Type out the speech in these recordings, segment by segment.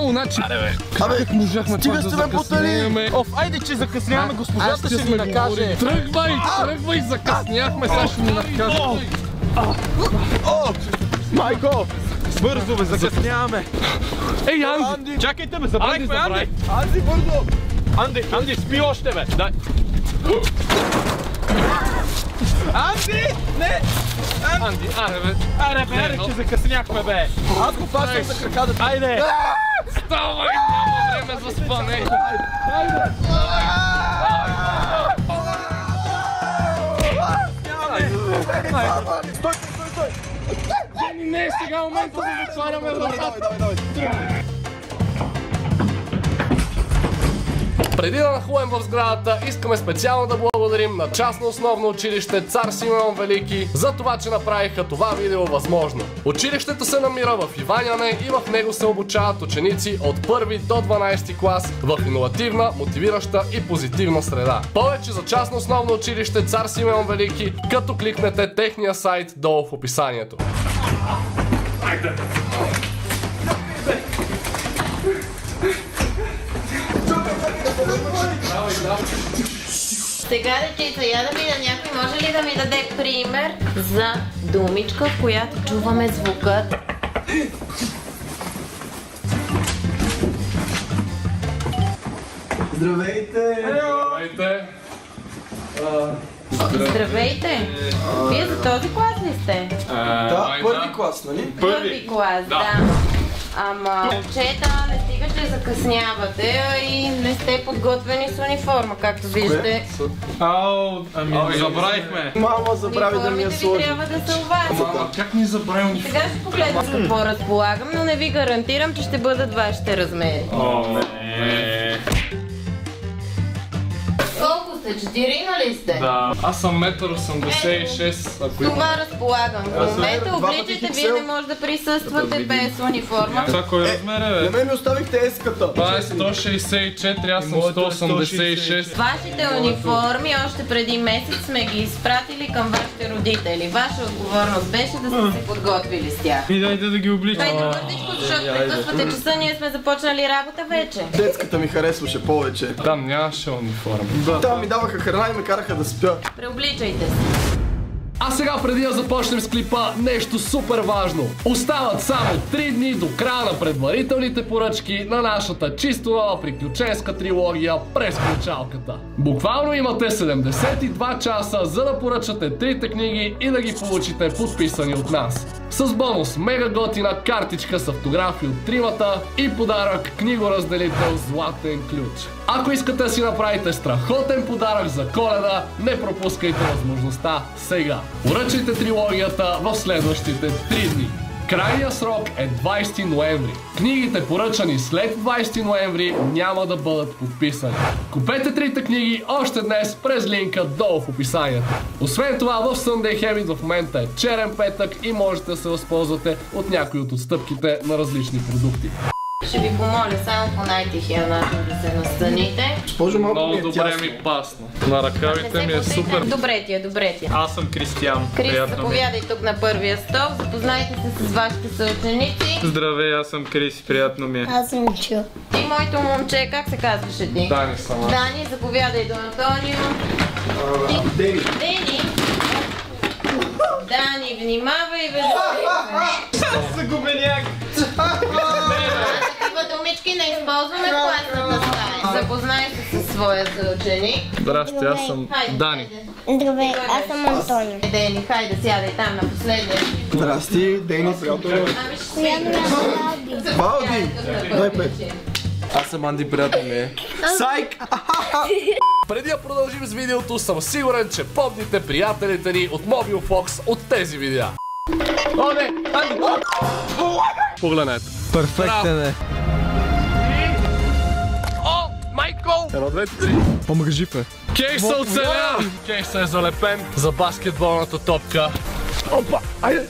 Само, значи... Как можахме това да закъснеме? Айде, че закъсняваме, госпожата ще ми накаже. Тръгвай, закъсняхме, сега ще ми накаже. Майко! Бързо, бе, закъсняваме! Ей, Анди! Чакайте, бе, забравихме, Анди! Анди, бързо! Анди, спи още, бе! Дай! Анди! Не! Анди, бе! Аре, че закъсняхме, бе! Аз го фащам за крака да... Айде! Ставай, няма време за спане! Стой! Не е сега момента да затваряме вратата! Преди да нахлуем в сградата, искаме специално да благодарим на частно основно училище Цар Симеон Велики за това, че направиха това видео възможно. Училището се намира в Иваняне и в него се обучават ученици от 1 до 12 клас в иновативна, мотивираща и позитивна среда. Повече за частно основно училище Цар Симеон Велики, като кликнете техния сайт долу в описанието. Сега, дечица, я да видя, някой може ли да ми даде пример за думичка, в която чуваме звукът? Здравейте! Здравейте! Здравейте! Вие за този клас ли сте? Да, първи клас, нали? Първи клас, да. Ама, момчета, не стига, че закъснявате, а и не сте подготвени с униформа, както виждате. Ами, забравихме. Мама забрави да ми я униформите ви сложи. трябва да са у вас. Мама, как ни забрави униформа? Сега ще погледна с какво разполагам, но не ви гарантирам, че ще бъдат вашите размери. Колко сте? 4 ли сте? Да, аз съм 1,86 м, ако има. Това разполагам. В момента обличайте, вие не може да присъствате без униформа. Това кой размер е, На бе? мен ми оставихте еската. Това е 164, аз съм 186. Вашите униформи още преди месец сме ги изпратили към вашите родители. Ваша отговорност беше да сте се подготвили с тях. И дайте да ги обличам. Хайде бързичко, защото прекъсвате часа, ние сме започнали работа вече. Детската ми харесваше повече. Там нямаше униформа. Там ми даваха храна и ме караха да спя. Преобличайте се. А сега, преди да започнем с клипа, нещо супер важно. Остават само 3 дни до края на предварителните поръчки на нашата чисто нова приключенска трилогия През ключалката. Буквално имате 72 часа, за да поръчате трите книги и да ги получите подписани от нас. С бонус мега готина картичка с автографи от тримата и подарък книгоразделител Златен ключ. Ако искате да си направите страхотен подарък за Коледа, не пропускайте възможността сега. Поръчайте трилогията в следващите 3 дни. Крайният срок е 20 ноември. Книгите, поръчани след 20 ноември, няма да бъдат подписани. Купете трите книги още днес през линка долу в описанието. Освен това, в Sunday Habit в момента е черен петък и можете да се възползвате от някои от отстъпките на различни продукти. Ще ви помоля само по най-тихия начин да се настаните. Госпожо, малко ми Много е добре тясно. ми пасна. На ръкавите ми е супер. Добре ти е, добре ти е. Аз съм Кристиян. Крис, Приятно ми. заповядай тук на първия стол, запознайте се с вашите съученици. Здравей, аз съм Крис, приятно ми е. Аз съм Чу. И моето момче, как се казваше ти? Дани сама. Дани, заповядай до Антонио. Дени. Дени! Дани, внимавай, бе! Загубеняк! Такива думички не използваме в класната стая. Запознай се със своя съученик. Здрасти, аз съм Хайде, Дани. хайде. Здравей, аз съм Антонио. Дени, хайде, сядай там на последния. Здрасти, Дени, приятел. Ами ще Приятно ме Балди. Балди! Дай пет. Аз съм Анди, приятно ми е. Сайк! Преди да продължим с видеото, съм сигурен, че помните приятелите ни от Mobile Fox от тези видеа. О, не! Анди! Погледнете. Перфектен е. О, Майкъл! Едно, две, три. Помага жив е. Кейса оцеля! Кейса е залепен за баскетболната топка. Опа! Айде!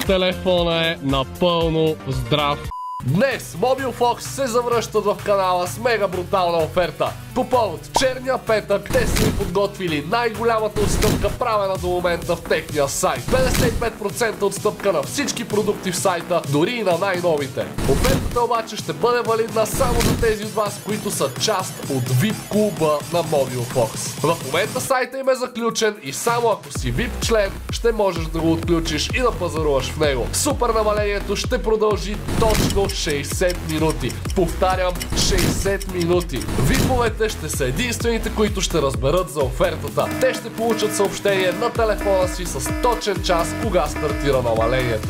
Телефона е напълно здрав. Днес Mobile Fox се завръщат в канала с мега брутална оферта. По повод черния петък, те са ни подготвили най-голямата отстъпка, правена до момента в техния сайт. 55% отстъпка на всички продукти в сайта, дори и на най-новите. Офертата обаче ще бъде валидна само за тези от вас, които са част от VIP клуба на MobileFox. В момента сайта им е заключен и само ако си VIP член, ще можеш да го отключиш и да пазаруваш в него. Супер намалението ще продължи точно 60 минути. Повтарям, 60 минути. VIP-овете ще са единствените, които ще разберат за офертата. Те ще получат съобщение на телефона си с точен час, кога стартира намалението.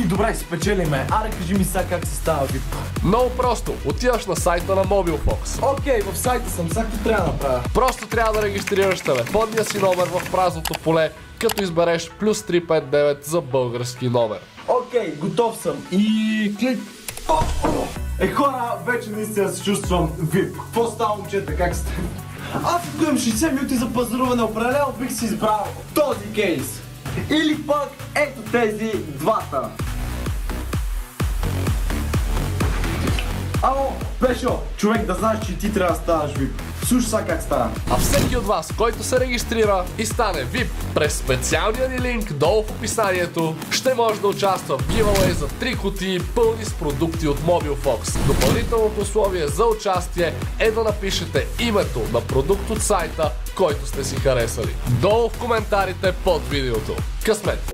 Добре, спечелиме. Аре, кажи ми сега как се става VIP. Много просто. Отиваш на сайта на MobileFox. Окей, в сайта съм. Сега какво трябва да направя? Просто трябва да регистрираш телефонния си номер в празното поле, като избереш плюс 359 за български номер. Окей, готов съм. И клик. Хора, вече наистина се чувствам VIP. Какво става, момчета? Как сте? Аз ако имам 60 минути за пазаруване, определено бих си избрал този кейс. Или пък ето тези двата. Ало, Пешо, човек, да знаеш, че ти трябва да ставаш VIP. Слушай сега как става. А всеки от вас, който се регистрира и стане VIP през специалния ни линк долу в описанието, ще може да участва в giveaway за 3 кутии пълни с продукти от MobileFox. Допълнителното условие за участие е да напишете името на продукт от сайта, който сте си харесали. Долу в коментарите под видеото. Късмет!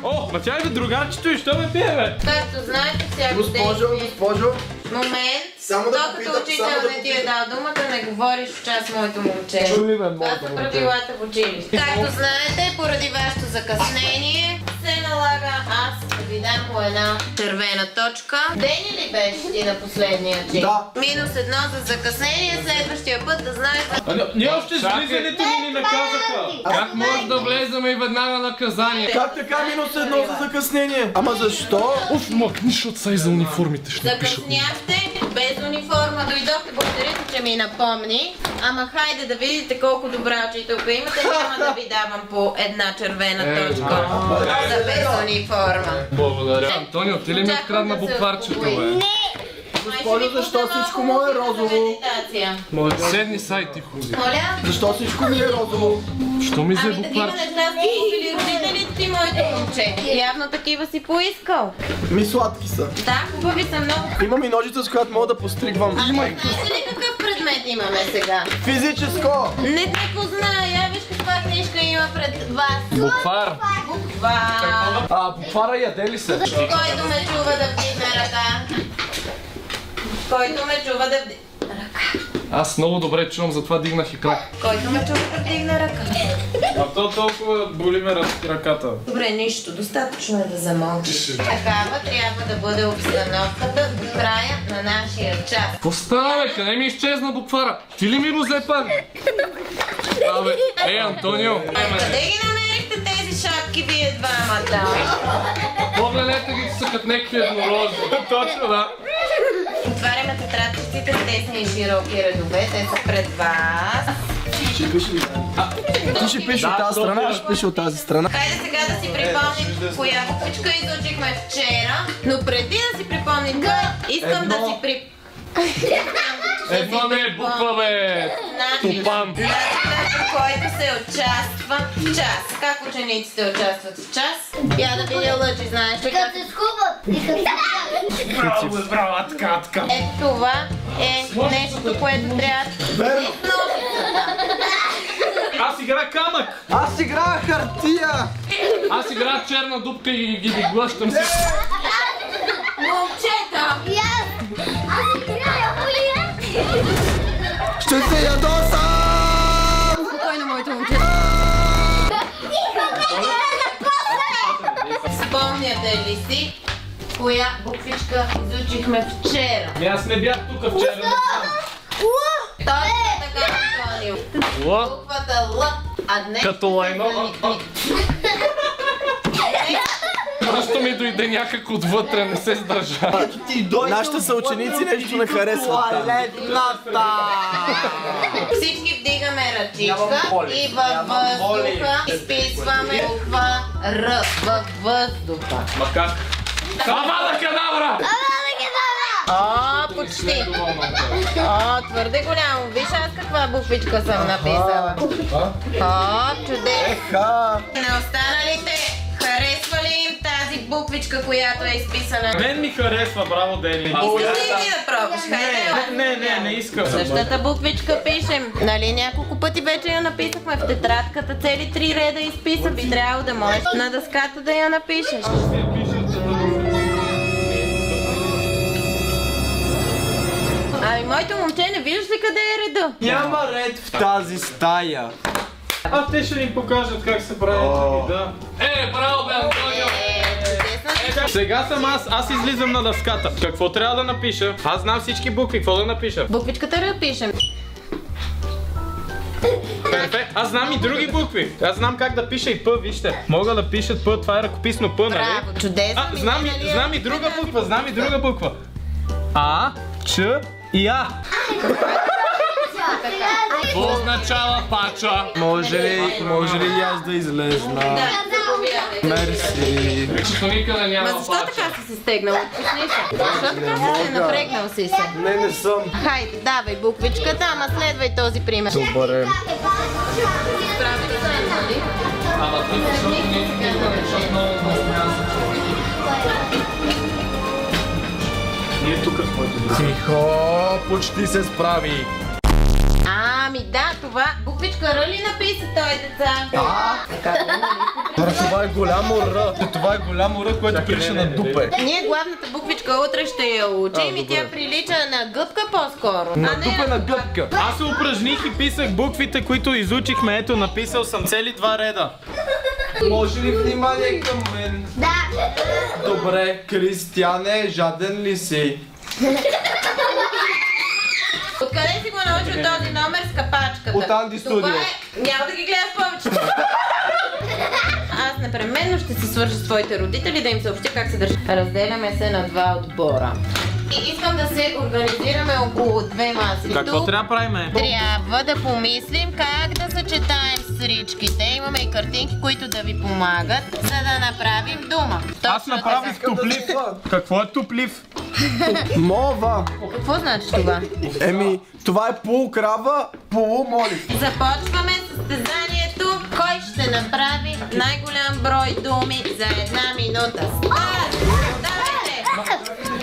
О, ма тя е другарчето и що ме пие, бе? Както знаете, всяко Госпожо. момент, Само да докато попитам, учител само да не ти е дал думата, не говориш в час моето момче. Чули ме, Това са правилата в училище. Както знаете, поради вашето закъснение, се налага аз да ви дам по една червена точка. Дени ли беше ти на последния чин? Да. -1 за закъснение, следващия път да знаете. Ние още с влизането ни наказаха. Как може да влеземе и веднага наказание? Как така -1 за закъснение? Ама защо? Оф, мъкниш от сай за униформите, ще напишат. Закъсняхте, без униформа дойдохте, благодарите, че ми напомни. Ама хайде да видите колко добра учителка имате, няма да ви давам по една червена точка за без униформа. Благодаря. Антонио, ти ли ми открадна букварчето, бе? Госпожо, защо всичко му е розово? Седни сайт ти ходи. Моля? Защо всичко ми е розово? Що ми взе Ами такива букварчето? неща са купили родителите ти, моето момче. Явно такива си поискал. Ми сладки са. Да, хубави са много. Имам и ножица, с която мога да постригвам. Знаете ли какъв предмет имаме сега? Физическо! Не те позная, виж каква книжка има пред вас. Буквар. Буква. Буквара яде ли се? Който ме чува да вдигне ръка. Който ме чува да вдигне ръка. Аз много добре чувам, затова дигнах и крак. Който ме чува да вдигне ръка. А то толкова боли ме ръката. Добре, нищо. Достатъчно е да замълчиш. Такава трябва да бъде обстановката до края на нашия час. Какво става, бе? Къде ми изчезна буквара? Ти ли ми го взе пак? Абе, Антонио. Къде ги намерихте тези шапки вие двамата? Погледнете ги, са като някакви еднорози. Точно, да. Отваряме тетрадчиците с тесни и широки редове. Те са пред вас. Ще пише ли? Ти ще пише от тази страна, аз ще пише от тази страна. Хайде сега да си припомним коя буквичка изучихме вчера. Но преди да си припомним това, искам да си припомним. Едно не е буква, бе. Тупан. Начинът, по който се участва в час. Как учениците участват в час? Я да видя Лъчи, знаеш ли как? Браво, така. Ето това е нещо, което трябва да е в ножицата. Аз игра камък. Аз играя хартия! Аз играя черна дупка и ги глъщам си. Момчета! Аз играя хуя! Ще се ядосам! Спокойно, моето момче. Спомняте ли си коя буквичка изучихме вчера? Аз не бях тук вчера. Точно така, Антонио. Буквата Л, а днес... Като лайно. Просто ми дойде някак отвътре, не се сдържа. Нашите съученици нещо не харесват. Всички вдигаме ръчичка и във въздуха изписваме буква Р. Във въздуха. Ма как? Авада кадавра! По Почти. О, твърде голямо. Виж аз каква буквичка съм написала. О, чудесно. На останалите харесва ли им тази буквичка, която е изписана? Мен ми харесва, браво, Дени. Искаш ли ти да пробваш? Хайде. Не искам. Същата буквичка пишем. Нали няколко пъти вече я написахме в тетрадката. Цели 3 реда изписа. Би трябвало да можеш на дъската да я напишеш. Ами моето момче, не виждаш ли къде е реда? Няма ред в тази стая. А те ще ни покажат как се прави да. Браво бе, Антонио! Сега съм аз излизам на дъската. Какво трябва да напиша? Аз знам всички букви, какво да напиша? Буквичката да пишем. Перфект. Аз знам и други букви. Аз знам как да пиша и П, вижте. Мога да пишат П, това е ръкописно П, нали? Браво, чудесно. Знам и друга буква, А, Ч и А. Какво означава пача? Може ли аз да излезна? Да, заповядайте. Мерси. Защото никъде няма Ма защо пача. така си се стегнал? Отпусни се. Защо така си се напрегнал си се? Не съм. Хайде, давай буквичката, ама следвай този пример. Добре. Справи се, нали? Ама ти защото не изпитваме, защото много настоян Ние тук с моите деца. Тихо, почти се справи. Ами да, това буквичка Р ли написа той, деца? Това е голямо Р. Това е голямо Р, което прилича на дупе. Ние главната буквичка утре ще я учим и тя прилича на гъбка по-скоро. На дупе на гъбка. Аз се упражних и писах буквите, които изучихме. Ето, написал съм цели 2 реда. Може ли внимание към мен? Да. Добре, Кристияне, жаден ли си? Откъде си го научил този номер с капачката? От Анди Студио. Това е... Няма да ги гледаш повече. Аз непременно ще се свържа с твоите родители да им съобщя как се държи. Разделяме се на 2 отбора. И искам да се организираме около 2 маси. Какво Тук трябва да правим? трябва да помислим как да съчетаем стричките. Имаме и картинки, които да ви помагат, за да направим дума. Аз направих туплив. Какво е туплив? Мова. Какво значи това? Еми, това е полукрава, полумолив. Започваме състезанието. Кой ще направи най-голям брой думи за 1 минута? Давайте!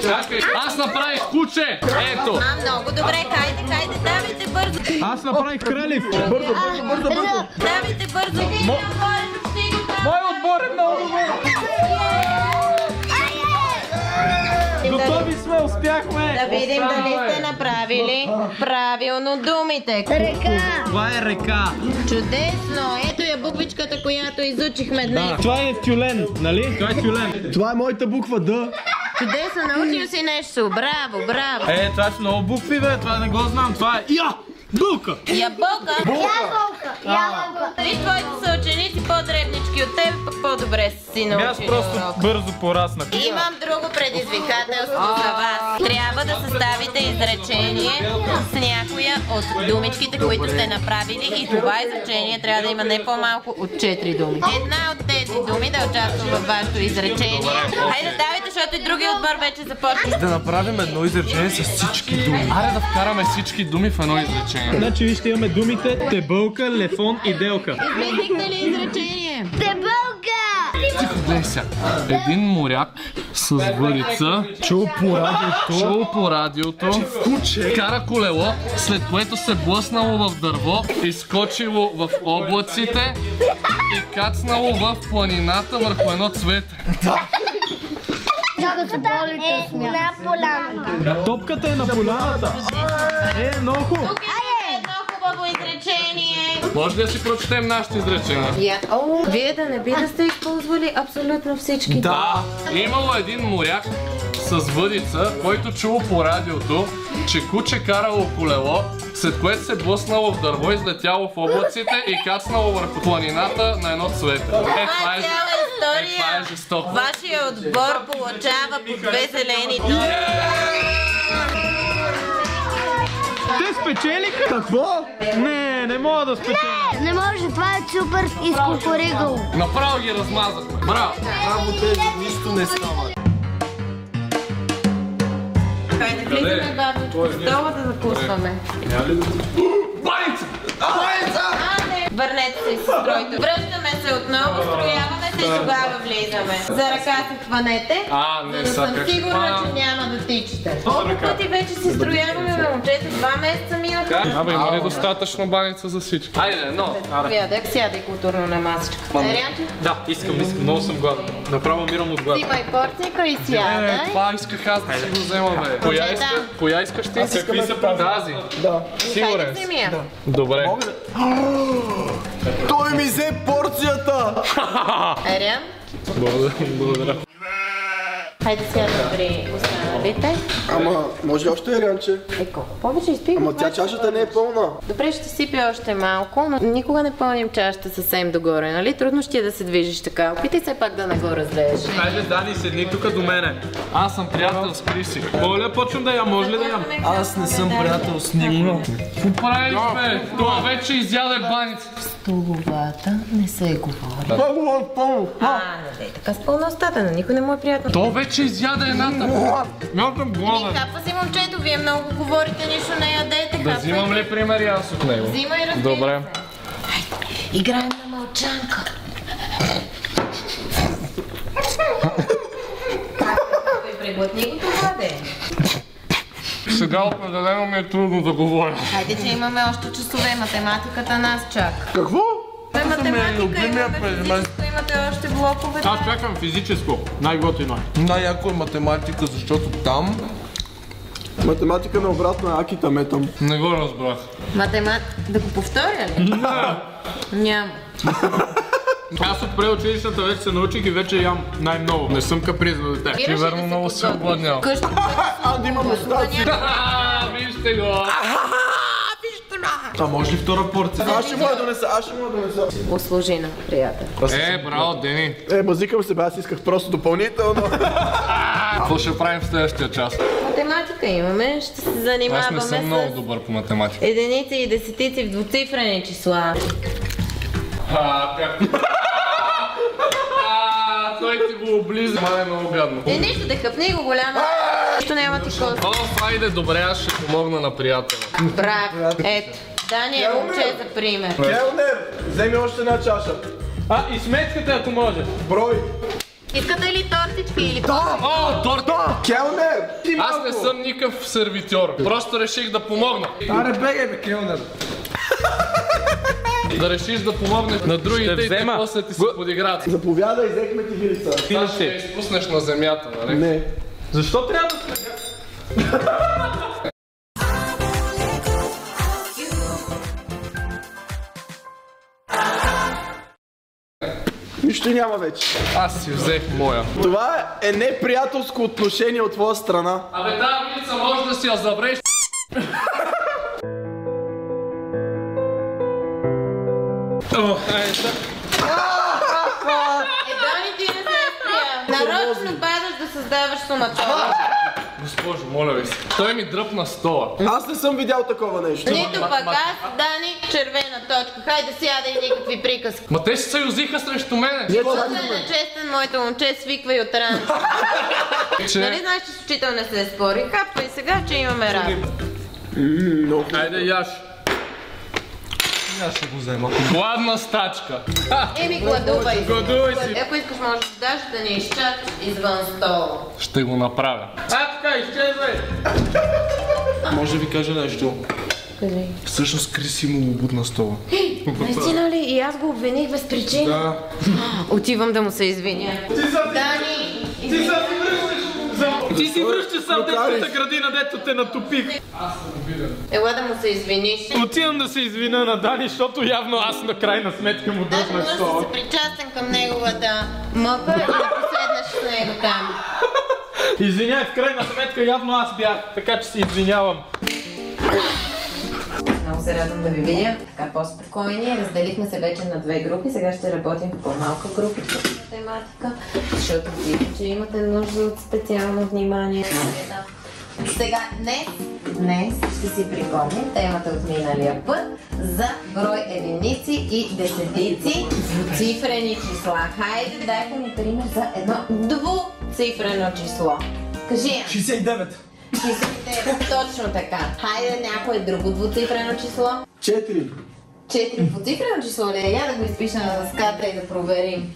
Чакай, аз направих куче! Ето! Много добре, хайде, давайте бързо! Аз направих кралив. Бързо. Давайте бързо! Мой отбор е много добър. Готови сме, успяхме. Да видим дали сте направили правилно думите. Река. Това е река. Чудесно! Ето я буквичката, която изучихме днес. Това е тюлен, нали? Това е тюлен. Това е моята буква Д. Чудесно, научил си нещо. Браво! Това са много букви, бе. Това не го знам. Това е булка. Ябълка! Ябълка. Виж твоите съученици по-дребнички от теб, пък по-добре си научили Аз просто урока. бързо пораснах. Имам друго предизвикателство за вас. Трябва да съставите изречение с някоя от думичките, които сте направили, и това изречение трябва да има не по-малко от 4 думи. Една от тези думи да участва във вашето изречение. Хайде, давайте, защото и другия отбор вече започва. Да направим едно изречение с всички думи. Аре да вкараме всички думи в едно изречение. Значи вижте, имаме думите тебълка, лефон и делка. Измислихте ли изречение? Дебълка. Тихо, гледай сега. Един моряк с въдица Чул по радиото. кара колело, след което се блъснало в дърво, изскочило в облаците и кацнало в планината върху едно цвете. Топката е на поляната. Топката е на поляната. Много хубаво. Тук е едно хубаво изречение. Може да си прочетем нашите изречения? Вие да не би да сте използвали абсолютно всички. Да. Имало един моряк с въдица, който чул по радиото, че куче карало колело, след което се блъснало в дърво, излетяло в облаците и кацнало върху планината на едно цвете. Това е цяла това история. е жестоко. Вашия отбор получава по 2 зелени точки. Те спечелиха? Какво? Не мога да спечеля. Не може, това е супер изкукуригало. Направо ги размазахме. Браво! Браво, тези нищо не става. Хайде, влизаме бабичко в стола да закусваме. Баница! Върнете се и се стройте. Връщаме се отново, строяваме се и тогава влизаме. За ръка се хванете, не, за да съм как сигурна, че няма да тичате. Колко пъти вече се строяваме, момчета? 2 месеца минаха. Абе, има ли достатъчно баница за всички? Айде, но! Сядай културно на масичката. Арианче? Да, искам, много съм гладен. Направо умирам от глад. Взимай порцика и сядай. Това исках аз да си го взема, бе. Коя искаш ти? Какви са тази? Сигурен си? Да. Добре. Той ми взе порцията! Ариан? Благодаря. Хайде сядай при останалите. Ама, може още Арианче? Колко повече изпивам. Ама тя чашата не е пълна. Добре, ще сипя още малко, но никога не пълним чашата съвсем догоре, нали? Трудно ще да се движиш така. Опитай се пак да не го разлееш. Хайде, Дани, седни тук до мене. Аз съм приятел с Криси. Моля, почвам да я, може ли да ям? Аз не съм приятел с никого. Какво правиш, бе? Това вече изяде баница. Столовата не се говори. Пълно. Не дей така с пълна устата, на никой не му е приятно. То вече изяде едната. Мятам гладен. Хапва си, момчето, вие много говорите, нищо не ядете. Да взимам ли примери аз от него? Взимай, разбира се. Добре. Играем на мълчанка. Той преглътни го това, де. Сега определено ми е трудно да говоря. Хайде, че имаме още часове, математиката нас чака. Какво? Математика имаме, физическо, имате още блокове. Аз чакам физическо. Най-готино е. Най-яко е математика, защото там... Математика на обратна акита метам. Не го разбрах. Да го повторя ли? Няма. Аз от преучилищната вече се научих и вече ям най-много. Не съм капризно дете. Ти верно много си обладнял. Къщи, Да имам остатъци. Вижте го! А може ли втора порция? Аз ще му я донеса. услужи на приятел. Браво, Дени! Базикам се бе, аз исках просто допълнително. Какво ще правим в следващия час? Математика имаме, ще се Аз не занимаваме съм много с добър по математика. единици и десетици в двуцифрени числа. Той ти го облиза. Ма е много гадно. Нищо, да хъпни го голяма. Нищо няма такова. Айде, добре, аз ще помогна на приятеля. Браво. Ето. Дани е момче за пример. Келнер, вземи още една чаша. И сметката, ако може. Брой. Искате ли тортички или О, торт! Келнер! Аз не съм никакъв сервитьор. Просто реших да помогна. Аре, бегай бе, Келнер. Да решиш да помогнеш на другите и те после ти се подиграт. Заповядай, взехме ти вилица. Сега ще я изпуснеш на земята, нали? Не. Защо трябва да сме? Нищо няма вече. Аз си взех моя. Това е неприятелско отношение от твоя страна. Абе, тази вилица може да си я забреш. Дани, ти не се спря. Нарочно падаш да създаваш суматоха. Госпожо, моля ви се. Той ми дръпна стола. Аз не съм видял такова нещо. Нито пък аз, Дани, червена точка. Хайде сядай никакви приказки. Ма те се съюзиха срещу мене. Който е нечестен, моето момче, свиквай от рано. Нали знаеш, че с учител не се спори? Хапвай сега, че имаме работа. Айде, яш. Аз ще го взема. Гладна стачка. Еми, гладувай. Гладувай си. Ако искаш, можеш да даш да ни изчакаш извън стола. Ще го направя. Така, изчезвай. Може да ви кажа нещо. Кажи. Всъщност Криси му бутна стола. Наистина ли? И аз го обвиних без причина? Да. Отивам да му се извиня. Дани! Ти си връщаш сам детската градина, дето те натопих. Ела да му се извиниш. Отивам да се извиня на Дани, защото явно аз на крайна сметка му Даже дръпнах можеш стола. да се причастен към неговата мъка и да поседнеш с него там. Извиняй, в крайна сметка явно аз бях, така че се извинявам. Много се радвам да ви видя, така по-спокойни. Разделихме се вече на две групи. Сега ще работим в по-малка група по математика, защото видите, че имате нужда от специално внимание. Сега, днес ще си припомним темата от миналия път за брой единици и десетици, двуцифрени числа. Хайде, дайте ми пример за едно двуцифрено число. Кажи я. 69. Числите точно така. Хайде някое друго двуцифрено число. 4. 4 двуцифрено число ли е? Я да го изпиша на дъската и да проверим.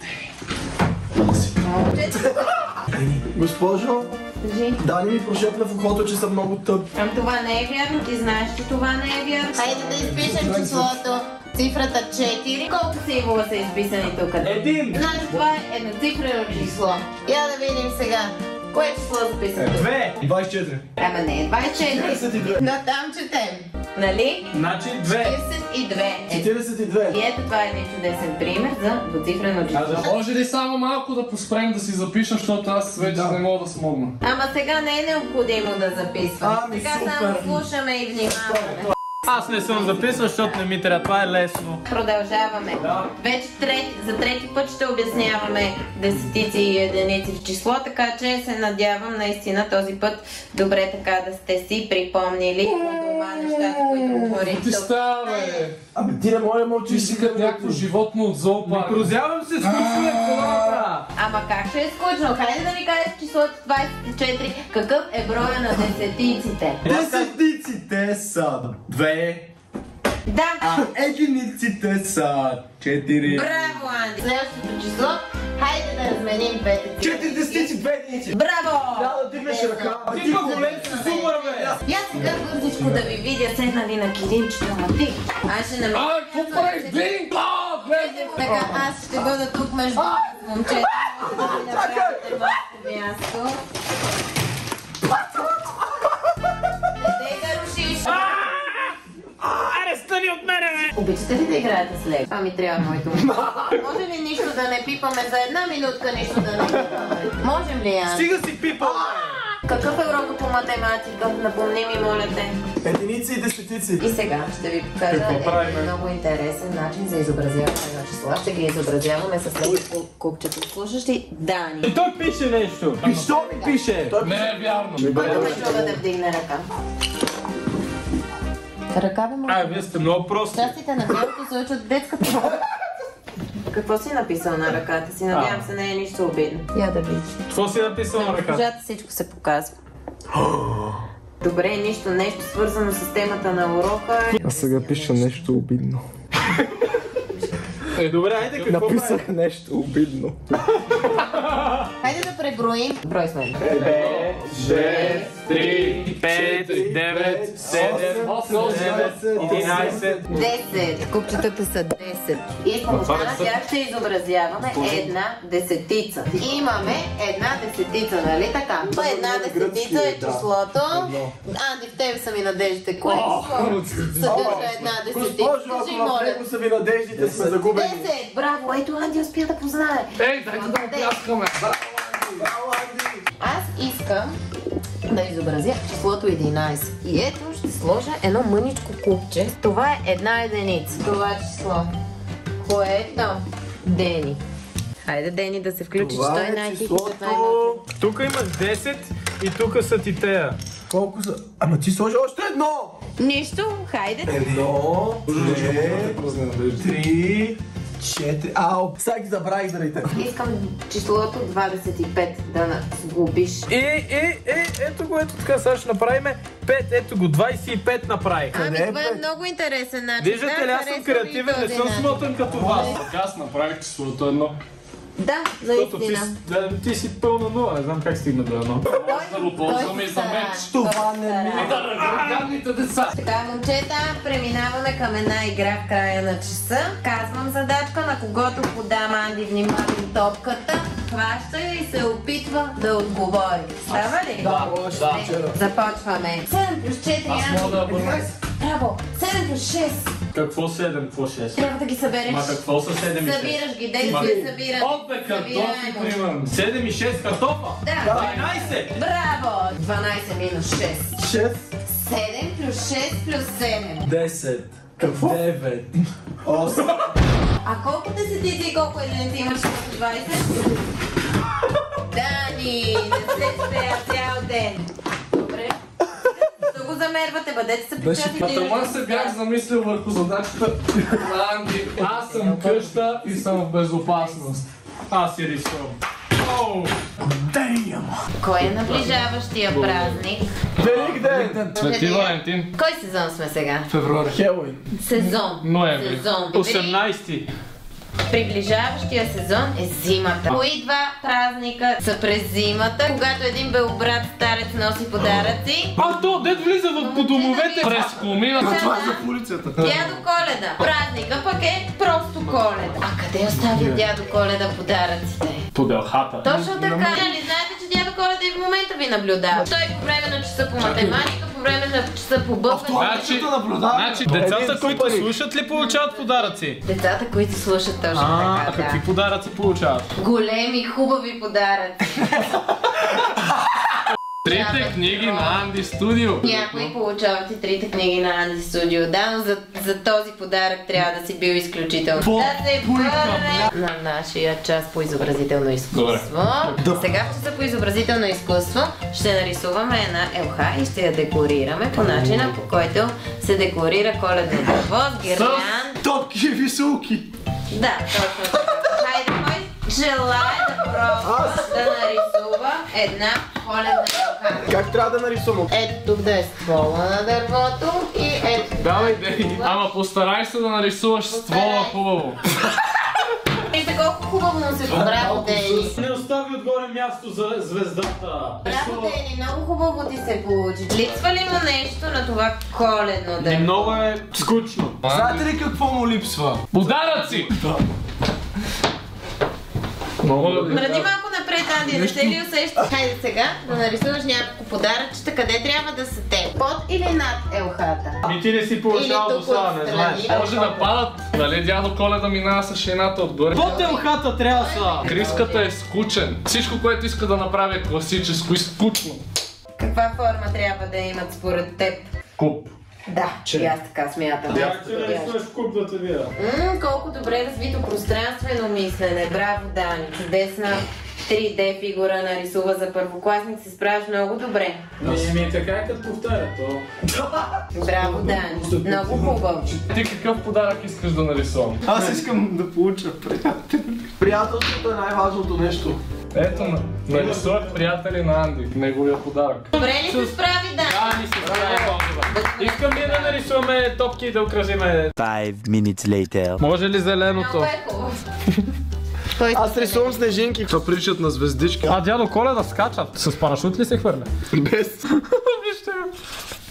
Госпожо, Кажи. Дани ми прошепна в ухото, че съм много тъп. Това не е вярно, ти знаеш, че това не е вярно. Хайде да изпишем числото. Цифрата 4. Колко символа са изписани тук? 1. Значи това е едноцифрено число. Я да видим сега. Кое число е записано? 2. 24. Ама не е 24. 42. Но там четем. Нали? Значи 2. 42. 42. И ето това е един чудесен пример за двуцифрено число. Може ли само малко да поспрем да си запиша, защото аз вече не мога да смогна. Ама сега не е необходимо да записвам. Ами, Сега супер. само слушаме и внимаваме. Аз не съм записал, защото не ми трябва. Това е лесно. Продължаваме. Вече за трети път ще обясняваме десетици и единици в число, така че се надявам наистина този път добре така да сте си припомнили от дома нещата, които говорим. Ти става, бе! Абе ти не може да Ти мълчиш. си като някакво животно от зоопарк. Прозявам се, скучно е колата. Ама как ще е скучно? Хайде да ми кажеш числото 24, какъв е броя на десетиците? Десетиците са 2. Да! Единиците са 4. Браво, Анди! Следващото число, хайде да разменим двете цифри. 4 десетици, 2 единици. Браво! Трябва да дигнеш ръка. Ти ма голем си супер, бе. Я сега бързичко да ви видя седнали на килимчето, ама ти. Аз ще намеря. А, какво правиш? Блин! Така, аз ще бъда тук между момчета. Да ви направите вашето място. Не да рушиш. Аре, стани от мене, бе. Обичате ли да играете с лего? Това ми трябва моето. Може ли нищо да не пипаме за една минутка, нищо да не пипаме? Можем ли, Ян? Стига си пипал, Какъв е урок по математика? Напомни ми, моля те. Единици и десетици. И сега ще ви покажа един много интересен начин за изобразяване на числа. Ще ги изобразяваме с лего купчето. Слушаш ли? Дани. И той пише нещо. И що ми пише? Не е вярно. Който ме чува да вдигне ръка. Ръка бе, моля. Вие сте много прости. Частите на тялото се учат в детската. Какво си написал на ръката си? Надявам се, не е нищо обидно. Я да видиш. Какво си написал на ръката? Госпожата всичко се показва. Добре, нещо свързано с темата на урока. Аз сега пиша нещо обидно. Добре, айде какво правим? Написах нещо обидно. Хайде да преброим. Брой с мен. 6, 3, 5, 9, 7, 8, 11. 10. Купчетата са 10. И помощта на тях ще изобразяваме една десетица. Имаме една десетица, нали така? По една десетица е числото. Анди, в тебе са ми надеждите. Кое число съдържа една десетица? Госпожо, Кажи, ако в моля. него са ви надеждите, сме загубени. 10. Браво, ето Анди успя да познае. Ей, дайте да го пляскаме. Аз искам да изобразя числото 11. И ето ще сложа едно мъничко купче. Това е една единица. Това число. Което? Дени. Хайде, Дени, да се включиш. Това Той е най-тихото, числото. Тук имаш 10 и тук са ти тея. Колко са? Ама ти сложи още едно! Нищо, хайде. Едно, две, 3, 4... Ау! Сега ги забравих да рейте. Искам числото 25 да сгубиш. Ето го, ето така, сега ще направим 5, ето го, 25 направих. Ами, Къде е това е пет? много интересен начин. Виждате ли, аз съм креативен, не съм смотан като вас. Така аз направих числото едно. Да, Защото наистина. ти си пълна нула, не знам как стигна до едно. Да го ползваме и за меч. Това не ми... И да разгадните деца. Така, момчета, преминаваме към една игра в края на часа. Казвам задачка, на когото подам Анди внимателно топката, хваща я и се опитва да отговори. Става ли? Да. Започваме. 7 плюс 4, Аз мога да бъда. Браво! 7 плюс 6. Какво 7, какво 6? Трябва да ги събереш. Ма какво са 7 и 6? Събираш ги, дето ги събираш. От бе картофи, примерно. 7 и 6 картофа? Да. 12! Браво! 12 минус 6. 6, 7 плюс 6 плюс 7. 10. Какво? 9. 8. А колко десетици и колко единици имаш като 20? Дани, не се спея цял ден. Добре. Да го замервате, бъдете се причастни. Атаман се бях замислил върху задачата на Анди. Аз съм къща и съм в безопасност. Аз си рисувам. Кой е наближаващия празник? Великден! Свети Валентин. Кой сезон сме сега? Февруари. Хелуин. Сезон. Ноември. Сезон. 18-ти. Приближаващия сезон е зимата. Кои два празника са през зимата, когато един белобрат старец носи подаръци? А то, дед влиза по домовете. През комина. Това е за полицията. Дядо Коледа. Празника пък е просто Коледа. А къде оставя дядо Коледа подаръците? По делхата. Точно така. Нали знаете, че дядо Коледа и в момента ви наблюдава. Той по време на часа по математика, по време на часа по бъбване. Значи, Децата, които слушат ли получават подаръци? Децата, които слушат точно А така, какви подаръци получават? големи, хубави подаръци. Трите книги на Анди Студио. Някои получават и трите книги на Анди Студио. Да, но за този подарък трябва да си бил изключително. Да се върне на нашия час по изобразително изкуство. Сега в часа по изобразително изкуство ще нарисуваме една елха и ще я декорираме по начина, по който се декорира коледно дърво с гирлянд. Топки и висулки. Да, точно така. Хайде, кой желае да пробва да нарисува една коледна елха? Как трябва да нарисувам? Ето тук да е ствола на дървото и ето. Давай идеи. Ама постарай се да нарисуваш ствола хубаво. Вижте колко хубаво му се браво, Дени. Не остави отгоре място за звездата. Браво, Дени, много хубаво ти се получи. Липсва ли му нещо на това коледно Не, дърво? много е скучно. Знаете ли какво му липсва? Подаръци! Мради малко напред, Анди, не се ли усеща? Хайде сега да нарисуваш няколко подаръчета, къде трябва да са те? Под или над елхата? И ти не си получавал до сега, не знаеш. Може да падат. Нали дядо Коледа минава с шейната отгоре. Под елхата трябва са. Криската е скучен. Всичко, което иска да направи е класическо и скучно. Каква форма трябва да имат според теб? Куп. Да, и аз така смятам. Как ти нарисуваш куп да те видя? Колко добре развито пространствено мислене. Браво, Дани. Чудесна 3D фигура нарисува за първокласник. Се справиш много добре. Ми така е като повтаря то. Браво, Дани. Много хубаво. Ти какъв подарък искаш да нарисувам? Аз искам да получа приятел. Приятелството е най-важното нещо. Ето, нарисувах приятели на Анди. Неговия подарък. Добре ли се справи, Дани? Да, ни се справя. Искам ли да нарисуваме топки и да украсиме? 5 minutes later. Може ли зеленото? Много е хубаво. Аз рисувам снежинки, които приличат на звездички. А дядо Коледа скачат. С парашут ли се хвърля? Без.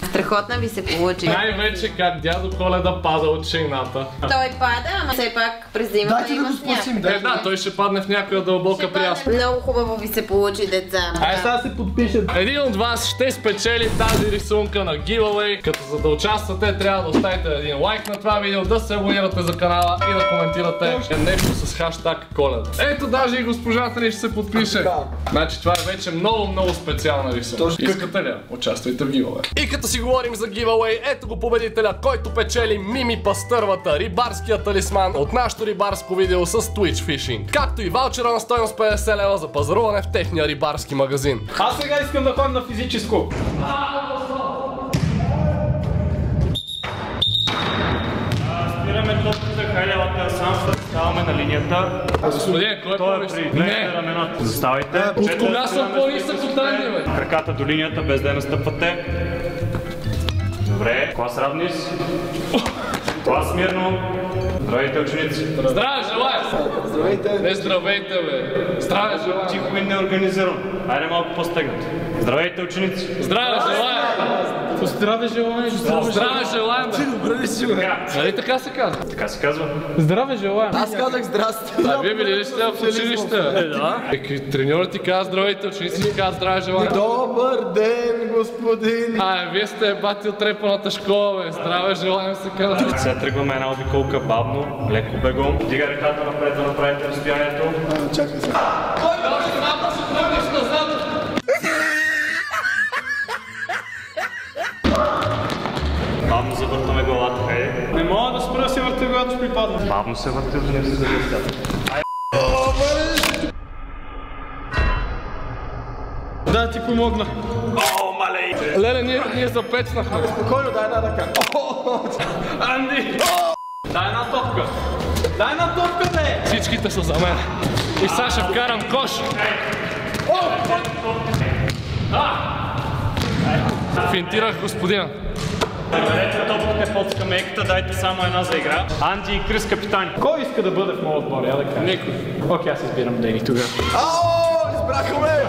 Страхотна ви се получи. Най-вече как дядо Коледа пада от шейната. Той пада, ама все пак през зимата Дайте да има го сняг. спасим. Да, той ще падне в някоя дълбока прясна. Много хубаво ви се получи, деца. Ай, сега се подпишат. Един от вас ще спечели тази рисунка на giveaway, като за да участвате трябва да оставите един лайк на това видео, да се абонирате за канала и да коментирате нещо с хаштаг Коледа. Ето даже и госпожата ни ще се подпише. Значи това е вече много специална рисунка. Искате ли? Участвайте в giveaway. И като си говорим за giveaway, ето го победителя, който печели Мими Пастървата, рибарския талисман от нашото рибарско видео с Twitch Fishing. Както и ваучера на стойност 50 лева за пазаруване в техния рибарски магазин. Аз сега искам да ходим на физическо. Спираме топката, хайлевата сам, ставаме на линията. Господин, кой Той е при гледате рамената. Заставайте. От кога съм по-нисък от Анди, бе? Краката до линията, без да я настъпвате. Добре, клас равниш. Клас мирно. Здравейте, ученици. Здраве желая! Здравейте. Не здравейте, бе! Здраве желая! Тихо и неорганизирано. Айде малко по-стегнат. Здравейте, ученици. Здраве желая! Здраве желаем. Здраве желаем, бе! Добре ли си, бе? Нали така се казва? Така се казва. Здраве желаем. Аз казах здрасти. А вие били ли сте в училище? Да. Треньорът ти казва здравейте, ученици ти казва здраве желая. Добър ден, господин. Вие сте бати от трепаната школа, бе! Здраве желаем се казва. Сега тръгваме една обиколка бавно, леко бегом. Дига ръката напред да направите разстоянието. Чакай се. Още малко се тръгнеш назад! Бавно завъртаме главата, хайде. Не мога да спра да се върти, когато ще припадна. Бавно се върти, за да не се завъртят. Да, ти помогна. Леле, ние запецнахме. Спокойно, дай една ръка. Анди! Дай една топка! Дай една топка, бе! Всичките са за мен. И сега ще вкарам кош. Финтирах господина. Приберете топките под скамейката, дайте само една за игра. Анди и Крис капитани. Кой иска да бъде в моят отбор? Я да кажа. Никой. Окей, аз избирам Дени тогава. Ао, избрахме!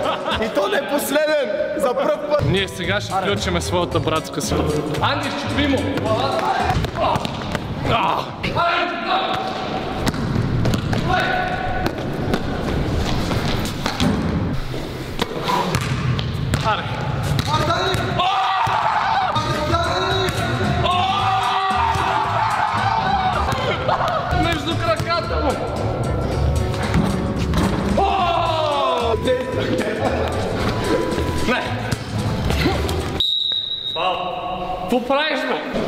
И то не е последен! За пръв път! Ние сега ще включиме своята братска сила. Анди, щупи му! Аре! Между краката му! Не! Какво правиш, бе?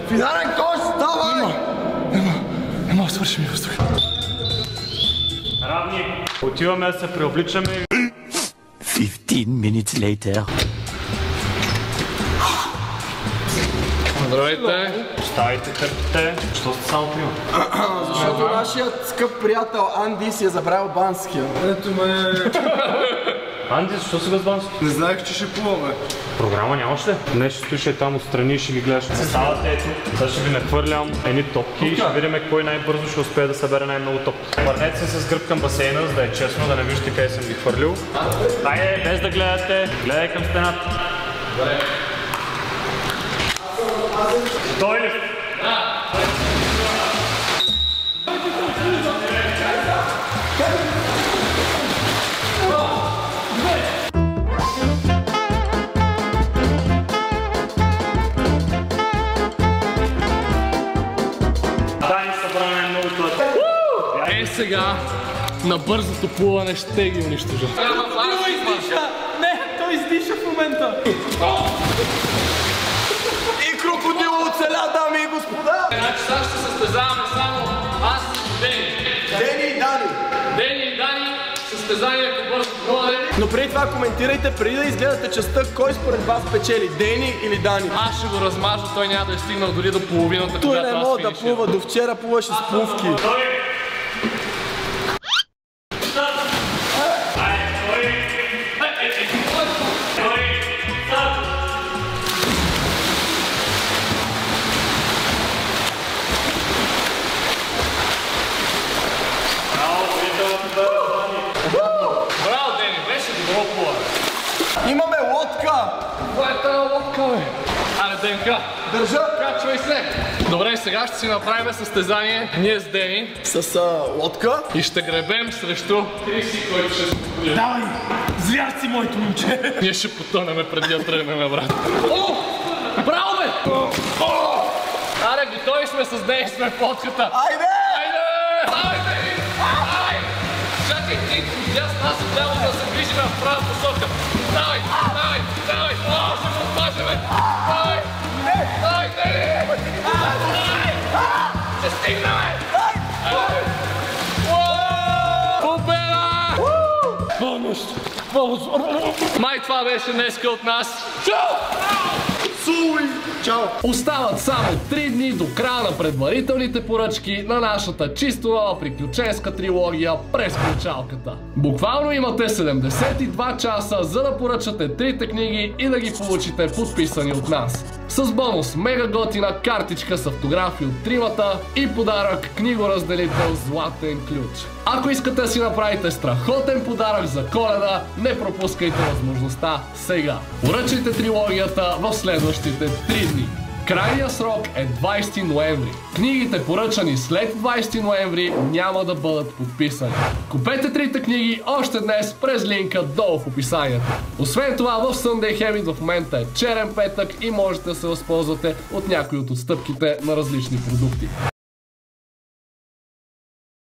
Финален кош, давай! Не мога да свърши ми въздух. Равни. Отиваме да се преобличаме. 15 minutes later. Здравейте! Ставайте, търпите. Що сте само трима? Защото нашият скъп приятел Анди си е забравил банския. Ето ме... Анди, защо си без бански? Не знаех, че ще плуваме. Програма нямаш ли? Не, ще стоиш там отстрани и ще ги гледаш. Ставате ето. Сега ще ви нахвърлям едни топки и ще видим кой най-бързо ще успее да събере най-много топки. Върнете се с гръб към басейна, за да е честно, да не виждате къде съм ги хвърлил. Хайде, без да гледате, гледай към стената. Готови ли сте? Сега на бързото плуване ще ги унищожа. Не, той издиша в момента. И крокодил оцеля, дами и господа! Значи сега ще състезаваме само аз и Дени. Дени и Дани! Дени и Дани, състезание по бързото плуване. Но преди това коментирайте, преди да изгледате частта, кой според вас печели, Дени или Дани? Аз ще го размажа, той няма да е стигнал дори до половината, Той когато не аз мога да финиширам. плува, до вчера плуваше с плувки. Браво, Дени, беше добро плуване. Имаме лодка! Това е тази лодка, бе. Аре, Денка, Държа! качвай се. Добре, сега ще си направим състезание ние с Дени С лодка. и ще гребем срещу Криси, който ще се победи. Давай! Звяр си, моето момче! Ние ще потънем преди да тръгнем, брат. О! Браво, бе! Аре, готови сме с Дени, сме в лодката. Айде! Айде! Айде! Айде! Чакай ти, отдясно, аз отляво да се движим в права посока. Давай! Давай! Давай! О, ще се отмажем! Давай! Давай, Дени! Ще стигнем! Победа! Помощ! Помощ! Май това беше днеска от нас. Чао! Суй! Чао! Остават само 3 дни до края на предварителните поръчки на нашата чисто нова приключенска трилогия През ключалката. Буквално имате 72 часа, за да поръчате трите книги и да ги получите подписани от нас. С бонус мега готина картичка с автографи от тримата и подарък книгоразделител Златен ключ. Ако искате да си направите страхотен подарък за Коледа, не пропускайте възможността сега. Поръчайте трилогията в следващите 3 дни. Крайният срок е 20 ноември. Книгите, поръчани след 20 ноември, няма да бъдат подписани. Купете трите книги още днес през линка долу в описанието. Освен това, в Sunday Habit в момента е черен петък и можете да се възползвате от някои от отстъпките на различни продукти.